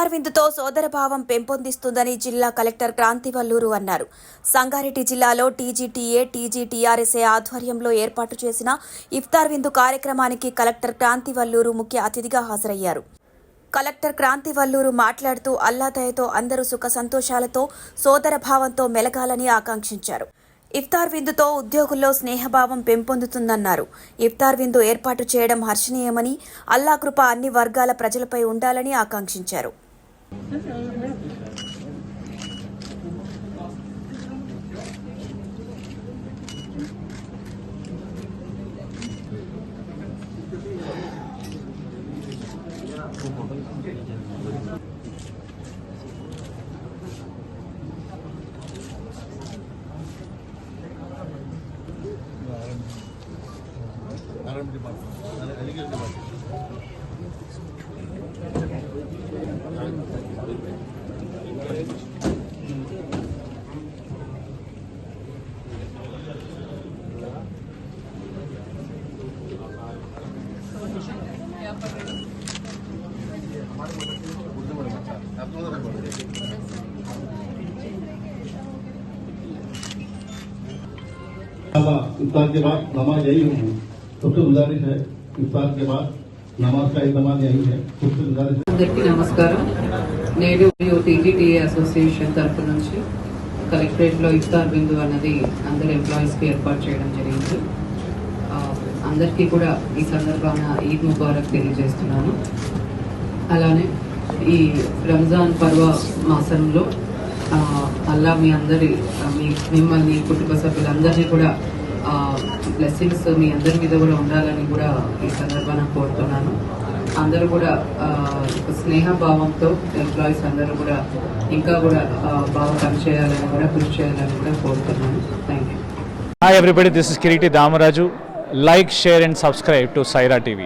ఇఫ్తార్ విందుతో సోదరభావం పెంపొందిస్తుందని జిల్లా కలెక్టర్ క్రాంతివల్లూరు అన్నారు. సంగారెడ్డి జిల్లాలో టీజీటీఏ, టీజీటీఆర్ఎస్ఏ ఆధ్వర్యంలో ఏర్పాటు చేసిన ఇఫ్తార్ విందు కార్యక్రమానికి కలెక్టర్ క్రాంతివల్లూరు ముఖ్య అతిథిగా హాజరయ్యారు. కలెక్టర్ క్రాంతివల్లూరు మాట్లాడుతూ అల్లా దయతో అందరూ సుఖ సంతోషాలతో సోదరభావంతో మెలగాలని ఆకాంక్షించారు. ఇఫ్తార్ విందుతో ఉద్యోగుల్లో స్నేహభావం పెంపొందుతుందన్నారు. ఇఫ్తార్ విందు ఏర్పాటు చేయడం హర్షణీయమని, అల్లా కృప అన్ని వర్గాల ప్రజలపై ఉండాలని ఆకాంక్షించారు. इफ्तार के बाद नमाज यही होगी। सबसे गुजारिश है इफ्तार के बाद नमाज का इस्तेमाल यही है। सबसे गुजारिश है। అందరికీ నమస్కారం. నేడు టీజీటీఏ అసోసియేషన్ తరఫు నుంచి కలెక్టరేట్ లో ఇఫ్తార్ బిందు అన్నది అందరు ఎంప్లాయీస్ కి ఏర్పాటు చేయడం జరిగింది. అందరికీ కూడా ఈ సందర్భాన ఈద్ ముబారక్ తెలియజేస్తున్నాను. అలానే ఈ రంజాన్ పర్వ మాసంలో అల్లా మీ అందరి మిమ్మల్ని కుటుంబ సభ్యులందరినీ కూడా బ్లెస్సింగ్స్ మీ అందరి మీద కూడా ఉండాలని కూడా ఈ సందర్భాన కోరుతున్నాను. అందరూ కూడా స్నేహభావంతో ఎంప్లాయీస్ అందరూ కూడా ఇంకా కూడా బాగా పనిచేయాలని కూడా కృషి చేయాలని కూడా కోరుతున్నాను. Thank you. Hi everybody, this is Kiriti Damaraju. Like, share and subscribe to Saira TV.